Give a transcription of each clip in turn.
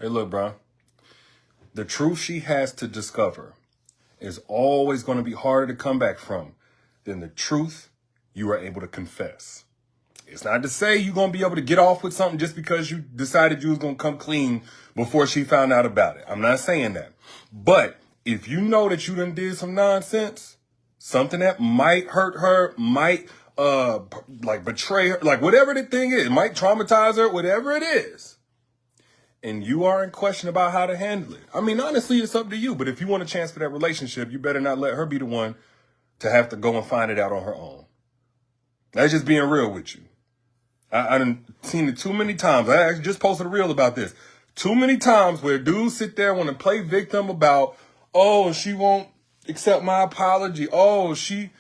Hey, look, bro. The truth she has to discover is always going to be harder to come back from than the truth you are able to confess. It's not to say you're going to be able to get off with something just because you decided you was going to come clean before she found out about it. I'm not saying that. But if you know that you done did some nonsense, something that might hurt her, might like betray her, like whatever the thing is, it might traumatize her, whatever it is, and you are in question about how to handle it. I mean, honestly, it's up to you. But if you want a chance for that relationship, you better not let her be the one to have to go and find it out on her own. That's just being real with you. I done seen it too many times. I actually just posted a reel about this. Too many times where dudes sit there and want to play victim about, oh, she won't accept my apology. Oh, she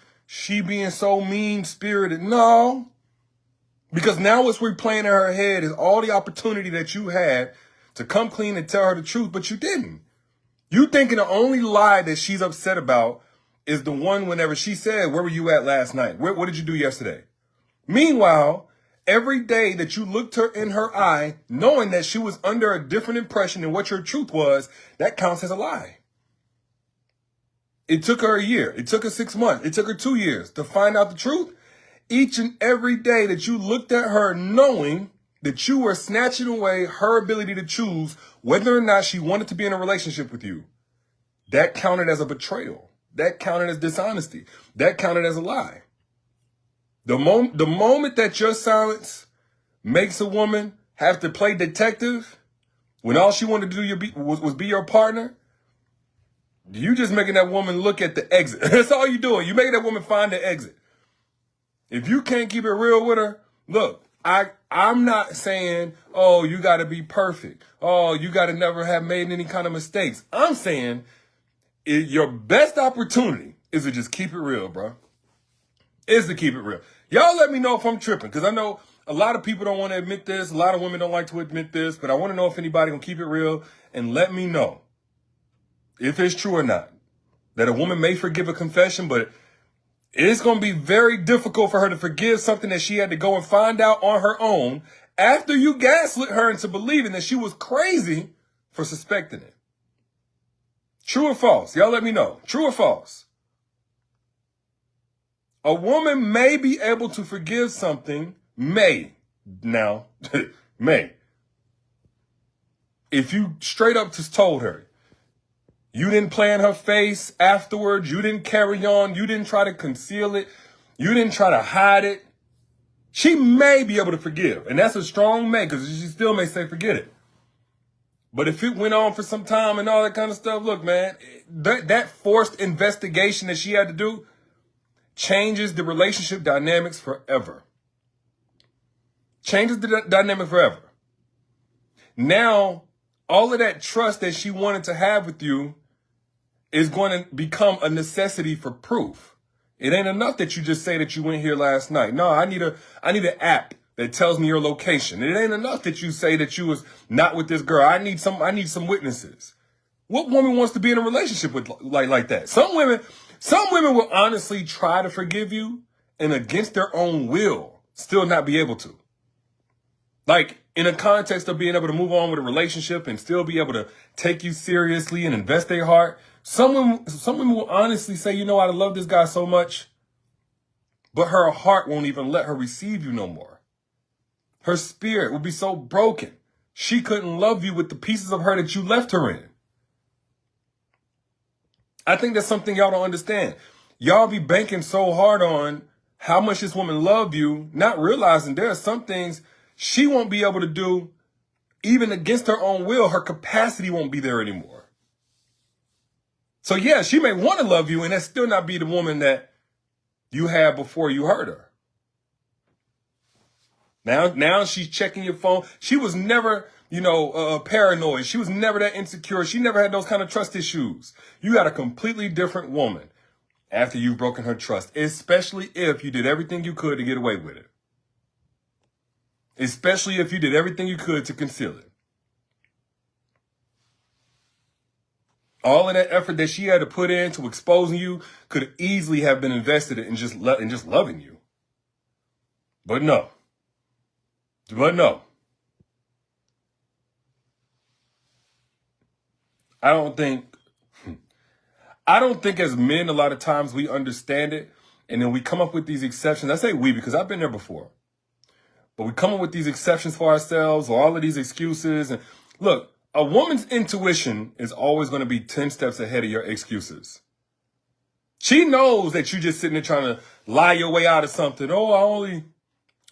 being so mean-spirited. No. Because now what's replaying in her head is all the opportunity that you had to come clean and tell her the truth, but you didn't. You thinking the only lie that she's upset about is the one whenever she said, where were you at last night? What did you do yesterday? Meanwhile, every day that you looked her in her eye, knowing that she was under a different impression than what your truth was, that counts as a lie. It took her a year. It took her 6 months. It took her 2 years to find out the truth. Each and every day that you looked at her knowing that you were snatching away her ability to choose whether or not she wanted to be in a relationship with you, that counted as a betrayal. That counted as dishonesty. That counted as a lie. The moment that your silence makes a woman have to play detective when all she wanted to do was be your partner, you just making that woman look at the exit. That's all you doing. You making that woman find the exit. If you can't keep it real with her, look, I'm not saying, oh, you got to be perfect. Oh, you got to never have made any kind of mistakes. I'm saying your best opportunity is to just keep it real, bro. Is to keep it real. Y'all let me know if I'm tripping, because I know a lot of people don't want to admit this. A lot of women don't like to admit this, but I want to know if anybody gonna keep it real and let me know if it's true or not. That a woman may forgive a confession, but it's going to be very difficult for her to forgive something that she had to go and find out on her own after you gaslit her into believing that she was crazy for suspecting it. True or false? Y'all let me know. True or false? A woman may be able to forgive something, may, if you straight up just told her, you didn't play in her face afterwards, you didn't carry on, you didn't try to conceal it, you didn't try to hide it, she may be able to forgive. And that's a strong may, because she still may say forget it. But if it went on for some time and all that kind of stuff, look, man, that forced investigation that she had to do changes the relationship dynamics forever. Changes the dynamic forever. Now, all of that trust that she wanted to have with you is going to become a necessity for proof. It ain't enough that you just say that you went here last night. No, I need an app that tells me your location. It ain't enough that you say that you was not with this girl. I need some witnesses. What woman wants to be in a relationship with like that? Some women will honestly try to forgive you and against their own will still not be able to. Like, in a context of being able to move on with a relationship and still be able to take you seriously and invest their heart, some women will honestly say, you know, I love this guy so much, but her heart won't even let her receive you no more. Her spirit will be so broken, she couldn't love you with the pieces of her that you left her in. I think that's something y'all don't understand. Y'all be banking so hard on how much this woman loved you, not realizing there are some things she won't be able to do even against her own will. Her capacity won't be there anymore. So yeah, she may want to love you and that still not be the woman that you had before you hurt her. Now she's checking your phone. She was never, paranoid. She was never that insecure. She never had those kind of trust issues. You got a completely different woman after you've broken her trust, especially if you did everything you could to get away with it. Especially if you did everything you could to conceal it. All of that effort that she had to put into exposing you could easily have been invested in just loving you. But no. I don't think as men, a lot of times we understand it and then we come up with these exceptions. I say we because I've been there before. But we come up with these exceptions for ourselves or all of these excuses. And look, a woman's intuition is always going to be 10 steps ahead of your excuses. She knows that you're just sitting there trying to lie your way out of something. Oh, I only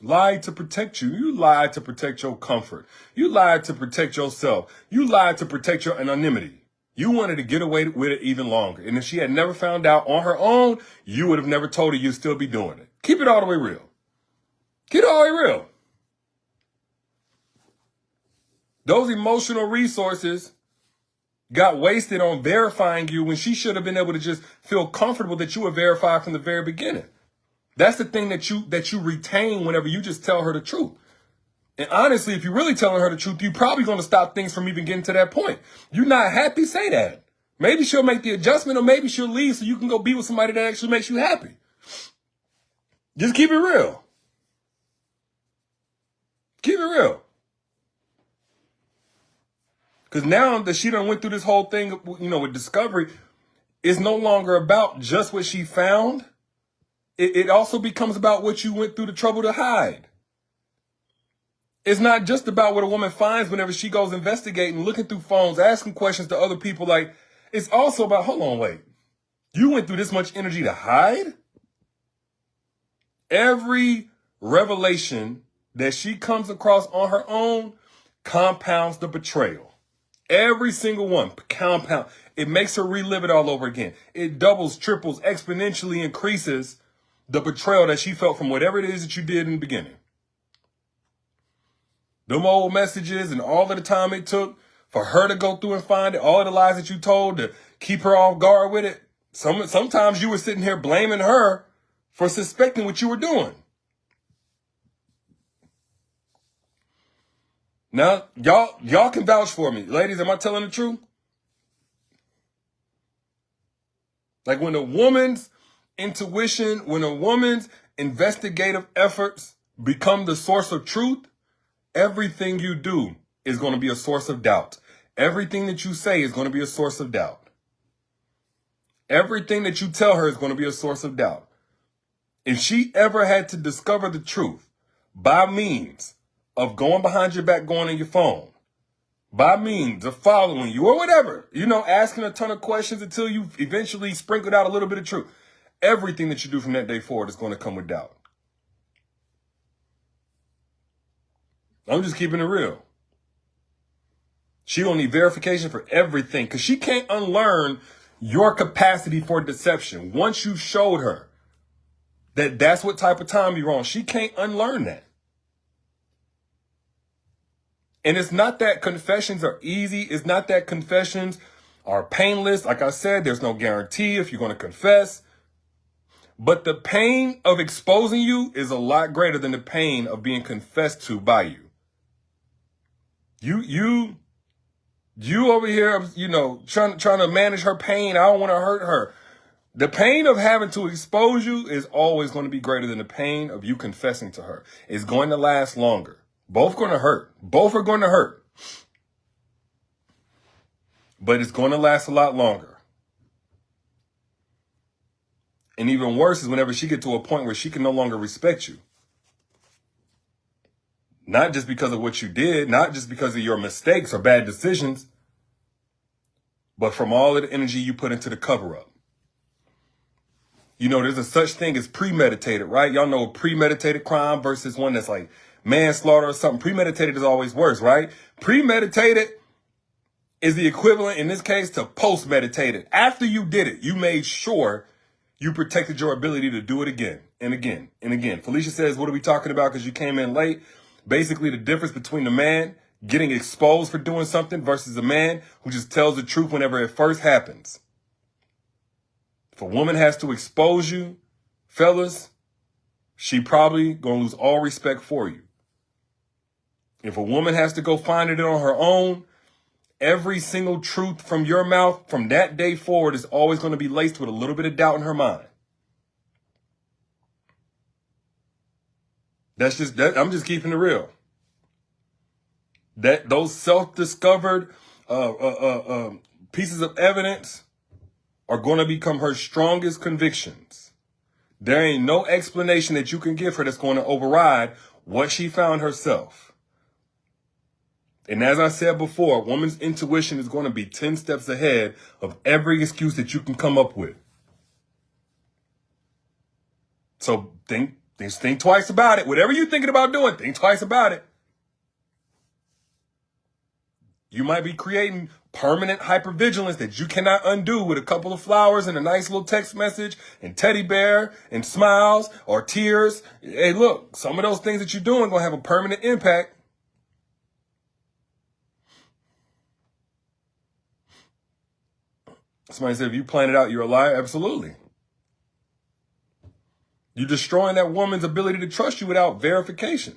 lied to protect you. You lied to protect your comfort. You lied to protect yourself. You lied to protect your anonymity. You wanted to get away with it even longer. And if she had never found out on her own, you would have never told her you'd still be doing it. Keep it all the way real. Keep it all the way real. Those emotional resources got wasted on verifying you when she should have been able to just feel comfortable that you were verified from the very beginning. That's the thing that you retain whenever you just tell her the truth. And honestly, if you're really telling her the truth, you're probably going to stop things from even getting to that point. You're not happy, say that. Maybe she'll make the adjustment or maybe she'll leave so you can go be with somebody that actually makes you happy. Just keep it real. Keep it real. Because now that she done went through this whole thing, with discovery, it's no longer about just what she found. It also becomes about what you went through the trouble to hide. It's not just about what a woman finds whenever she goes investigating, looking through phones, asking questions to other people. Like, it's also about, hold on, wait. You went through this much energy to hide? Every revelation that she comes across on her own compounds the betrayal. Every single one, compound. It makes her relive it all over again. It doubles, triples, exponentially increases the betrayal that she felt from whatever it is that you did in the beginning. Them old messages and all of the time it took for her to go through and find it, all of the lies that you told to keep her off guard with it. Sometimes you were sitting here blaming her for suspecting what you were doing. Now, y'all can vouch for me. Ladies, am I telling the truth? Like when a woman's intuition, when a woman's investigative efforts become the source of truth, everything you do is going to be a source of doubt. Everything that you say is going to be a source of doubt. Everything that you tell her is going to be a source of doubt. If she ever had to discover the truth by means of going behind your back, going on your phone, by means of following you or whatever, asking a ton of questions until you eventually sprinkled out a little bit of truth, everything that you do from that day forward is going to come with doubt. I'm just keeping it real. She gonna need verification for everything because she can't unlearn your capacity for deception. Once you showed her that that's what type of time you're on, she can't unlearn that. And it's not that confessions are easy. It's not that confessions are painless. Like I said, there's no guarantee if you're going to confess. But the pain of exposing you is a lot greater than the pain of being confessed to by you. You over here, trying to manage her pain. I don't want to hurt her. The pain of having to expose you is always going to be greater than the pain of you confessing to her. It's going to last longer. Both going to hurt. Both are going to hurt. But it's going to last a lot longer. And even worse is whenever she gets to a point where she can no longer respect you. Not just because of what you did, not just because of your mistakes or bad decisions, but from all of the energy you put into the cover-up. There's a such thing as premeditated, right? Y'all know premeditated crime versus one that's like manslaughter or something. Premeditated is always worse, right? Premeditated is the equivalent in this case to post-meditated. After you did it, you made sure you protected your ability to do it again and again and again. Felicia says, what are we talking about? Because you came in late. Basically, the difference between the man getting exposed for doing something versus a man who just tells the truth whenever it first happens. If a woman has to expose you, fellas, she probably gonna lose all respect for you. If a woman has to go find it on her own, every single truth from your mouth from that day forward is always going to be laced with a little bit of doubt in her mind. I'm just keeping it real. That those self-discovered pieces of evidence are going to become her strongest convictions. There ain't no explanation that you can give her that's going to override what she found herself. And as I said before, a woman's intuition is going to be 10 steps ahead of every excuse that you can come up with. So think twice about it. Whatever you're thinking about doing, think twice about it. You might be creating permanent hypervigilance that you cannot undo with a couple of flowers and a nice little text message and teddy bear and smiles or tears. Hey, look, some of those things that you're doing are going to have a permanent impact. Somebody said, if you plan it out, you're a liar. Absolutely. You're destroying that woman's ability to trust you without verification.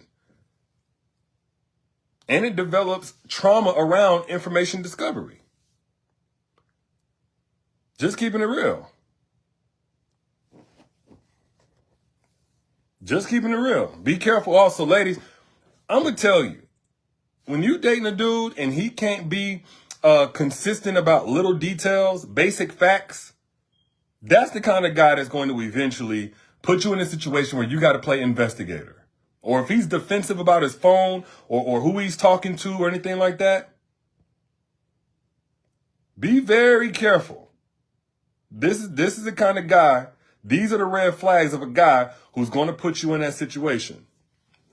And it develops trauma around information discovery. Just keeping it real. Just keeping it real. Be careful also, ladies. I'm going to tell you, when you dating a dude and he can't be consistent about little details, basic facts, that's the kind of guy that's going to eventually put you in a situation where you got to play investigator. Or if he's defensive about his phone or who he's talking to or anything like that, be very careful. This is the kind of guy, these are the red flags of a guy who's going to put you in that situation.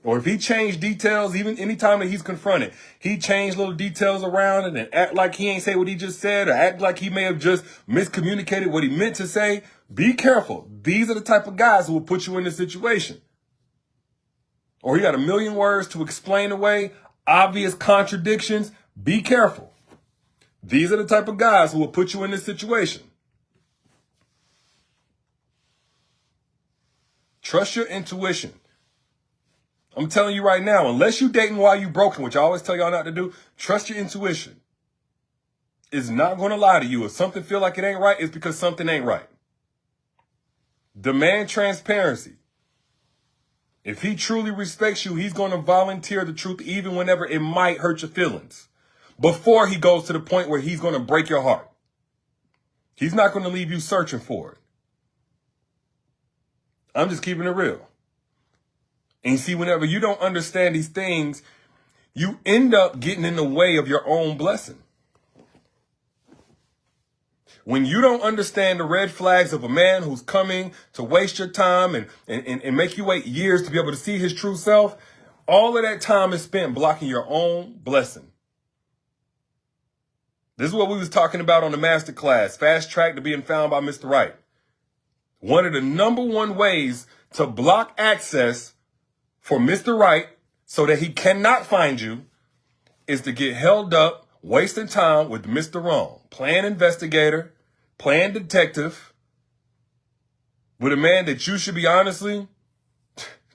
Or if he changed details, even anytime that he's confronted, he changed little details around it and act like he ain't say what he just said or act like he may have just miscommunicated what he meant to say. Be careful. These are the type of guys who will put you in this situation. Or he got a million words to explain away obvious contradictions. Be careful. These are the type of guys who will put you in this situation. Trust your intuition. I'm telling you right now, unless you dating while you broken, which I always tell y'all not to do, trust your intuition. It's not going to lie to you. If something feel like it ain't right, it's because something ain't right. Demand transparency. If he truly respects you, he's going to volunteer the truth even whenever it might hurt your feelings. Before he goes to the point where he's going to break your heart. He's not going to leave you searching for it. I'm just keeping it real. And you see, whenever you don't understand these things, you end up getting in the way of your own blessing. When you don't understand the red flags of a man who's coming to waste your time and make you wait years to be able to see his true self, all of that time is spent blocking your own blessing. This is what we was talking about on the master class, fast track to being found by Mr. Right. One of the number one ways to block access for Mr. Right so that he cannot find you is to get held up, wasting time with Mr. Wrong, playing investigator, playing detective, with a man that you should be honestly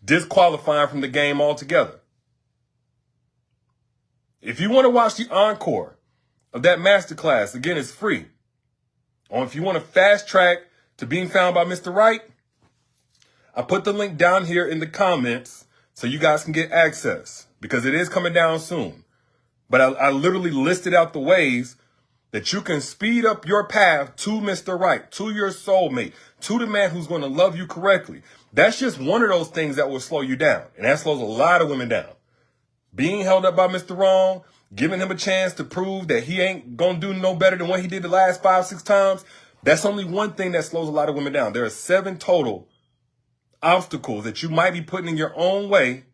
disqualifying from the game altogether. If you want to watch the encore of that masterclass, again, it's free. Or if you want to fast track to being found by Mr. Right, I put the link down here in the comments so you guys can get access because it is coming down soon. But I literally listed out the ways that you can speed up your path to Mr. Right, to your soulmate, to the man who's going to love you correctly. That's just one of those things that will slow you down. And that slows a lot of women down. Being held up by Mr. Wrong, giving him a chance to prove that he ain't going to do no better than what he did the last 5-6 times. That's only one thing that slows a lot of women down. There are 7 total obstacles that you might be putting in your own way.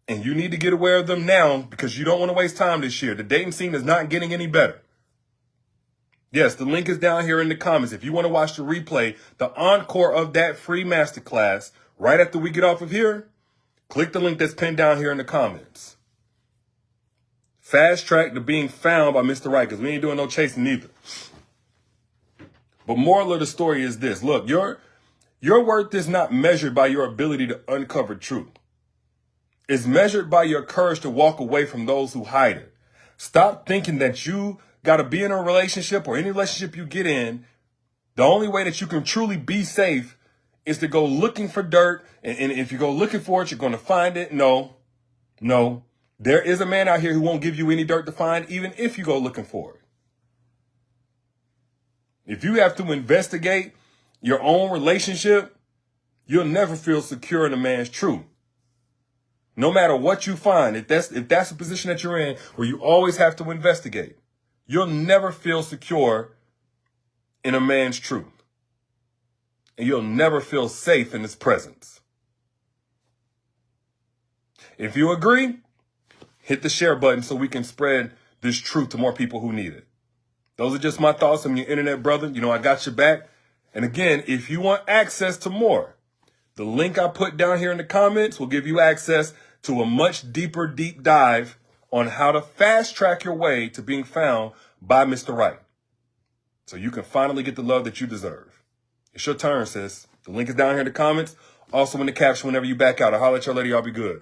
And you need to get aware of them now because you don't want to waste time this year. The dating scene is not getting any better. Yes, the link is down here in the comments. If you want to watch the replay, the encore of that free masterclass, right after we get off of here, click the link that's pinned down here in the comments. Fast track to being found by Mr. Right because we ain't doing no chasing either. But moral of the story is this. Look, your worth is not measured by your ability to uncover truth. It's measured by your courage to walk away from those who hide it. Stop thinking that you got to be in a relationship or any relationship you get in. The only way that you can truly be safe is to go looking for dirt. And if you go looking for it, you're going to find it. No. There is a man out here who won't give you any dirt to find, even if you go looking for it. If you have to investigate your own relationship, you'll never feel secure in a man's truth. No matter what you find, if that's the position that you're in, where you always have to investigate, you'll never feel secure in a man's truth. And you'll never feel safe in his presence. If you agree, hit the share button so we can spread this truth to more people who need it. Those are just my thoughts. I'm your internet brother. You know, I got your back. And again, if you want access to more, the link I put down here in the comments will give you access to a much deeper deep dive on how to fast track your way to being found by Mr. Right. So you can finally get the love that you deserve. It's your turn, sis. The link is down here in the comments. Also in the caption whenever you back out. I'll holler at y'all later. Y'all be good.